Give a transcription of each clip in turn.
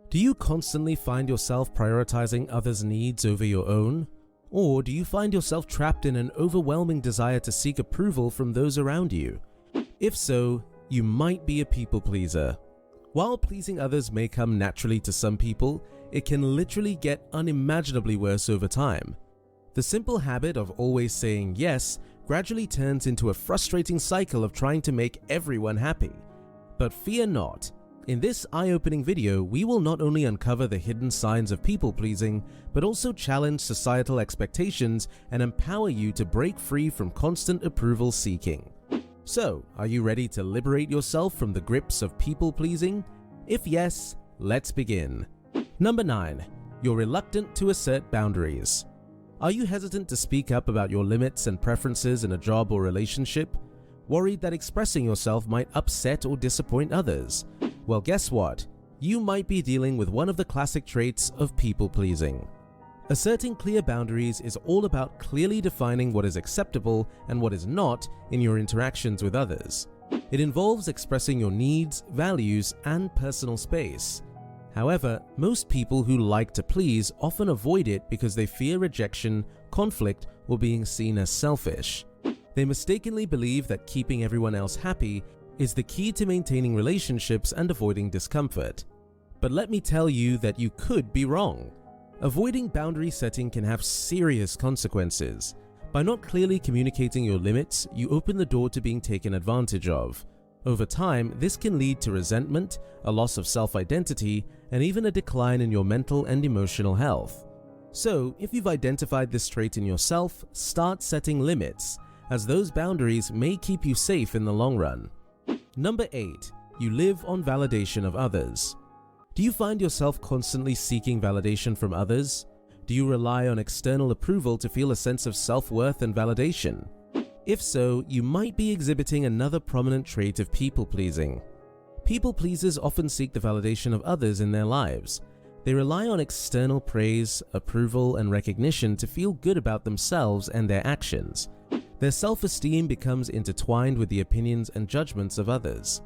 Do you constantly find yourself prioritizing others' needs over your own? Or do you find yourself trapped in an overwhelming desire to seek approval from those around you? If so, you might be a people pleaser. While pleasing others may come naturally to some people, it can literally get unimaginably worse over time. The simple habit of always saying yes gradually turns into a frustrating cycle of trying to make everyone happy. But fear not. In this eye-opening video, we will not only uncover the hidden signs of people-pleasing, but also challenge societal expectations and empower you to break free from constant approval seeking. So, are you ready to liberate yourself from the grips of people-pleasing? If yes, let's begin. Number 9. You're reluctant to assert boundaries. Are you hesitant to speak up about your limits and preferences in a job or relationship? Worried that expressing yourself might upset or disappoint others? Well, guess what? You might be dealing with one of the classic traits of people-pleasing. Asserting clear boundaries is all about clearly defining what is acceptable and what is not in your interactions with others. It involves expressing your needs, values, and personal space. However, most people who like to please often avoid it because they fear rejection, conflict, or being seen as selfish. They mistakenly believe that keeping everyone else happy is the key to maintaining relationships and avoiding discomfort. But let me tell you that you could be wrong. Avoiding boundary setting can have serious consequences. By not clearly communicating your limits, you open the door to being taken advantage of. Over time, this can lead to resentment, a loss of self-identity, and even a decline in your mental and emotional health. So, if you've identified this trait in yourself, start setting limits, as those boundaries may keep you safe in the long run. Number 8. You live on validation of others. Do you find yourself constantly seeking validation from others? Do you rely on external approval to feel a sense of self-worth and validation? If so, you might be exhibiting another prominent trait of people-pleasing. People-pleasers often seek the validation of others in their lives. They rely on external praise, approval, and recognition to feel good about themselves and their actions. Their self-esteem becomes intertwined with the opinions and judgments of others.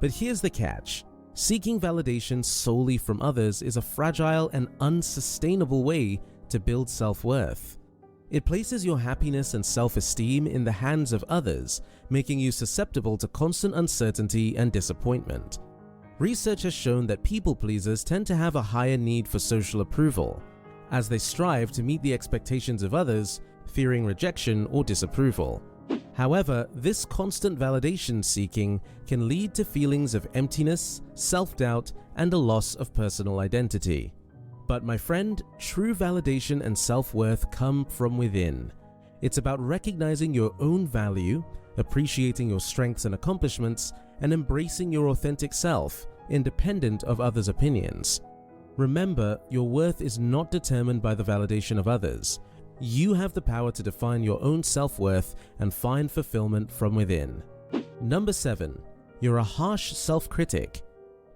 But here's the catch. Seeking validation solely from others is a fragile and unsustainable way to build self-worth. It places your happiness and self-esteem in the hands of others, making you susceptible to constant uncertainty and disappointment. Research has shown that people-pleasers tend to have a higher need for social approval, as they strive to meet the expectations of others, fearing rejection or disapproval. However, this constant validation seeking can lead to feelings of emptiness, self-doubt, and a loss of personal identity. But my friend, true validation and self-worth come from within. It's about recognizing your own value, appreciating your strengths and accomplishments, and embracing your authentic self, independent of others' opinions. Remember, your worth is not determined by the validation of others. You have the power to define your own self-worth and find fulfillment from within. Number 7. You're a harsh self-critic.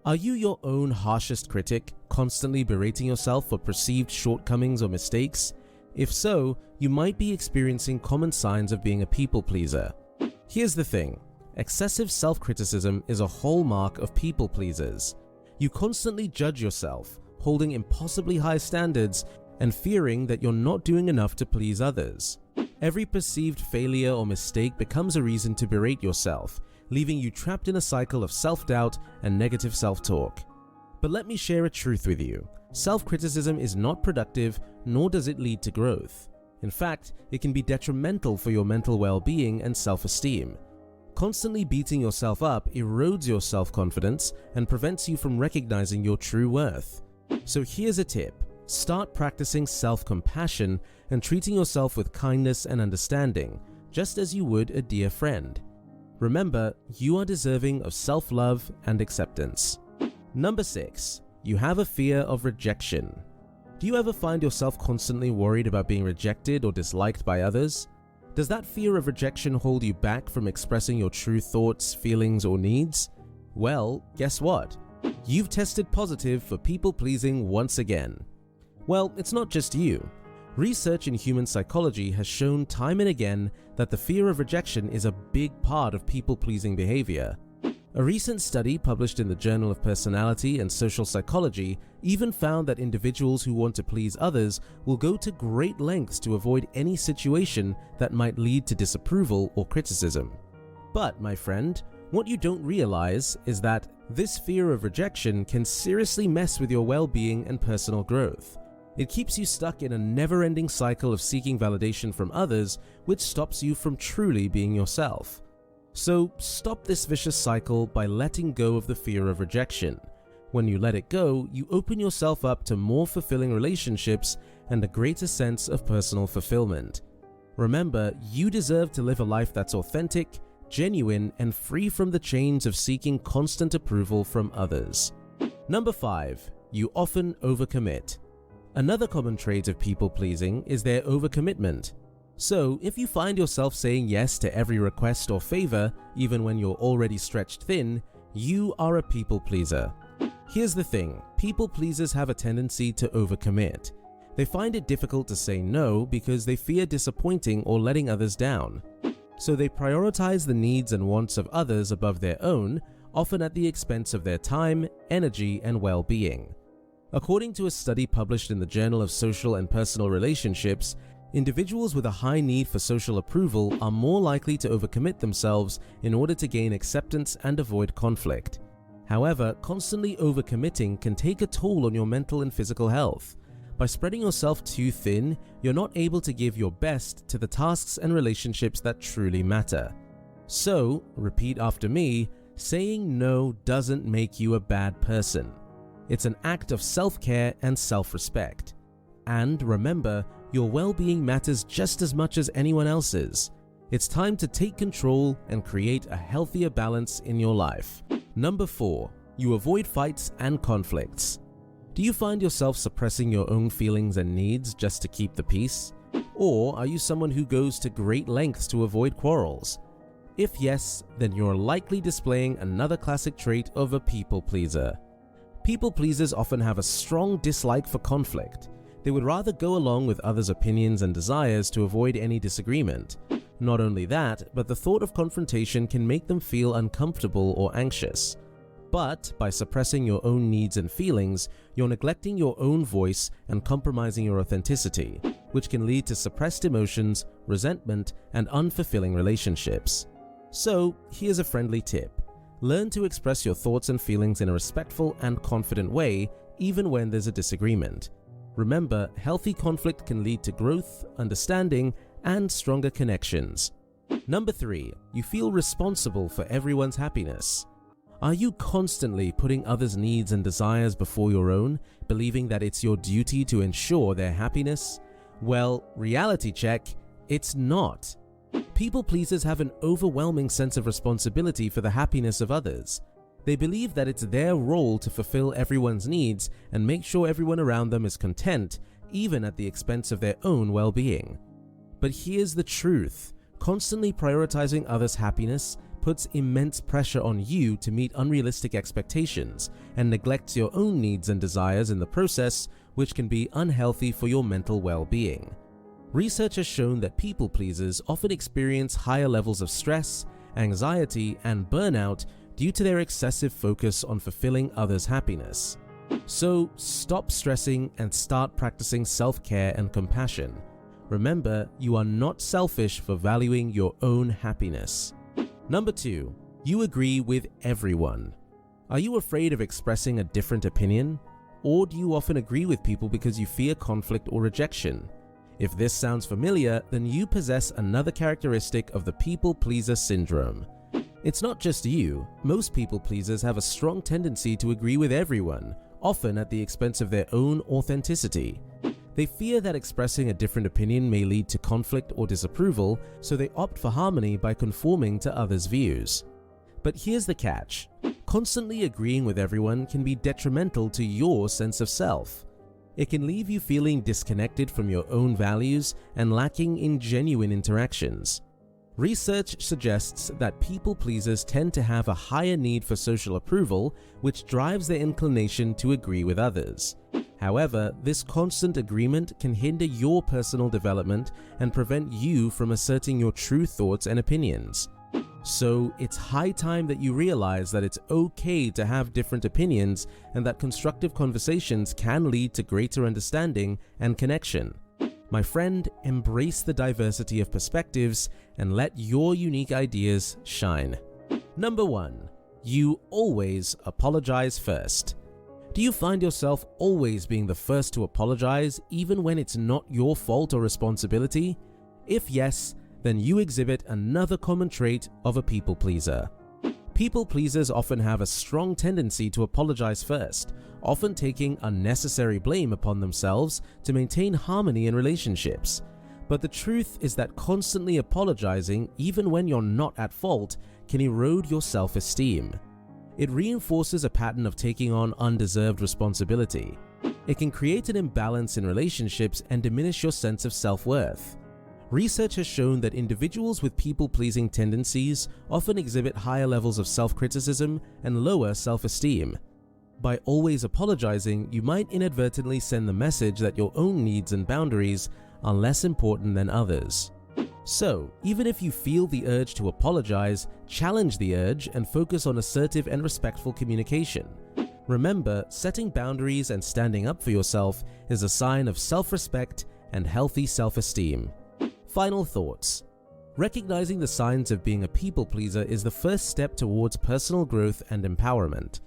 Are you your own harshest critic, constantly berating yourself for perceived shortcomings or mistakes? If so, you might be experiencing common signs of being a people-pleaser. Here's the thing. Excessive self-criticism is a hallmark of people-pleasers. You constantly judge yourself, holding impossibly high standards and fearing that you're not doing enough to please others. Every perceived failure or mistake becomes a reason to berate yourself, leaving you trapped in a cycle of self-doubt and negative self-talk. But let me share a truth with you. Self-criticism is not productive, nor does it lead to growth. In fact, it can be detrimental for your mental well-being and self-esteem. Constantly beating yourself up erodes your self-confidence and prevents you from recognizing your true worth. So here's a tip. Start practicing self-compassion and treating yourself with kindness and understanding, just as you would a dear friend. Remember, you are deserving of self-love and acceptance. Number 6. You have a fear of rejection. Do you ever find yourself constantly worried about being rejected or disliked by others? Does that fear of rejection hold you back from expressing your true thoughts, feelings, or needs? Well, guess what? You've tested positive for people-pleasing once again. Well, it's not just you. Research in human psychology has shown time and again that the fear of rejection is a big part of people-pleasing behavior. A recent study published in the Journal of Personality and Social Psychology even found that individuals who want to please others will go to great lengths to avoid any situation that might lead to disapproval or criticism. But, my friend, what you don't realize is that this fear of rejection can seriously mess with your well-being and personal growth. It keeps you stuck in a never-ending cycle of seeking validation from others, which stops you from truly being yourself. So stop this vicious cycle by letting go of the fear of rejection. When you let it go, you open yourself up to more fulfilling relationships and a greater sense of personal fulfillment. Remember, you deserve to live a life that's authentic, genuine, and free from the chains of seeking constant approval from others. Number 5. You often overcommit. Another common trait of people-pleasing is their overcommitment. So, if you find yourself saying yes to every request or favor, even when you're already stretched thin, you are a people-pleaser. Here's the thing, people-pleasers have a tendency to overcommit. They find it difficult to say no because they fear disappointing or letting others down. So they prioritize the needs and wants of others above their own, often at the expense of their time, energy, and well-being. According to a study published in the Journal of Social and Personal Relationships, individuals with a high need for social approval are more likely to overcommit themselves in order to gain acceptance and avoid conflict. However, constantly overcommitting can take a toll on your mental and physical health. By spreading yourself too thin, you're not able to give your best to the tasks and relationships that truly matter. So, repeat after me, saying no doesn't make you a bad person. It's an act of self-care and self-respect. And remember, your well-being matters just as much as anyone else's. It's time to take control and create a healthier balance in your life. Number 4. You avoid fights and conflicts. Do you find yourself suppressing your own feelings and needs just to keep the peace? Or are you someone who goes to great lengths to avoid quarrels? If yes, then you're likely displaying another classic trait of a people-pleaser. People-pleasers often have a strong dislike for conflict. They would rather go along with others' opinions and desires to avoid any disagreement. Not only that, but the thought of confrontation can make them feel uncomfortable or anxious. But by suppressing your own needs and feelings, you're neglecting your own voice and compromising your authenticity, which can lead to suppressed emotions, resentment, and unfulfilling relationships. So, here's a friendly tip. Learn to express your thoughts and feelings in a respectful and confident way, even when there's a disagreement. Remember, healthy conflict can lead to growth, understanding, and stronger connections. Number 3. You feel responsible for everyone's happiness. Are you constantly putting others' needs and desires before your own, believing that it's your duty to ensure their happiness? Well, reality check, it's not. People pleasers have an overwhelming sense of responsibility for the happiness of others. They believe that it's their role to fulfill everyone's needs and make sure everyone around them is content, even at the expense of their own well-being. But here's the truth. Constantly prioritizing others' happiness puts immense pressure on you to meet unrealistic expectations and neglects your own needs and desires in the process, which can be unhealthy for your mental well-being. Research has shown that people pleasers often experience higher levels of stress, anxiety, and burnout due to their excessive focus on fulfilling others' happiness. So stop stressing and start practicing self-care and compassion. Remember, you are not selfish for valuing your own happiness. Number 2. You agree with everyone. Are you afraid of expressing a different opinion? Or do you often agree with people because you fear conflict or rejection? If this sounds familiar, then you possess another characteristic of the people-pleaser syndrome. It's not just you. Most people-pleasers have a strong tendency to agree with everyone, often at the expense of their own authenticity. They fear that expressing a different opinion may lead to conflict or disapproval, so they opt for harmony by conforming to others' views. But here's the catch. Constantly agreeing with everyone can be detrimental to your sense of self. It can leave you feeling disconnected from your own values and lacking in genuine interactions. Research suggests that people pleasers tend to have a higher need for social approval, which drives their inclination to agree with others. However, this constant agreement can hinder your personal development and prevent you from asserting your true thoughts and opinions. So it's high time that you realize that it's okay to have different opinions and that constructive conversations can lead to greater understanding and connection. My friend, embrace the diversity of perspectives and let your unique ideas shine. Number 1. You always apologize first. Do you find yourself always being the first to apologize even when it's not your fault or responsibility? If yes, then you exhibit another common trait of a people pleaser. People pleasers often have a strong tendency to apologize first, often taking unnecessary blame upon themselves to maintain harmony in relationships. But the truth is that constantly apologizing, even when you're not at fault, can erode your self-esteem. It reinforces a pattern of taking on undeserved responsibility. It can create an imbalance in relationships and diminish your sense of self-worth. Research has shown that individuals with people-pleasing tendencies often exhibit higher levels of self-criticism and lower self-esteem. By always apologizing, you might inadvertently send the message that your own needs and boundaries are less important than others. So, even if you feel the urge to apologize, challenge the urge and focus on assertive and respectful communication. Remember, setting boundaries and standing up for yourself is a sign of self-respect and healthy self-esteem. Final thoughts. Recognizing the signs of being a people pleaser is the first step towards personal growth and empowerment.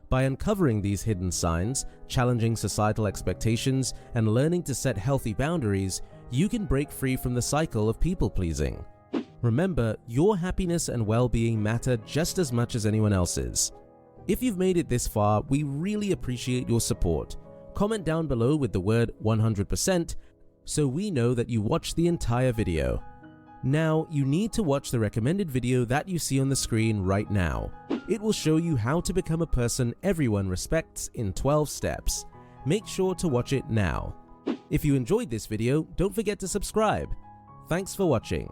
By uncovering these hidden signs, challenging societal expectations, and learning to set healthy boundaries, you can break free from the cycle of people pleasing. Remember, your happiness and well-being matter just as much as anyone else's. If you've made it this far, we really appreciate your support. Comment down below with the word 100% so we know that you watched the entire video. Now, you need to watch the recommended video that you see on the screen right now. It will show you how to become a person everyone respects in 12 steps. Make sure to watch it now. If you enjoyed this video, don't forget to subscribe. Thanks for watching.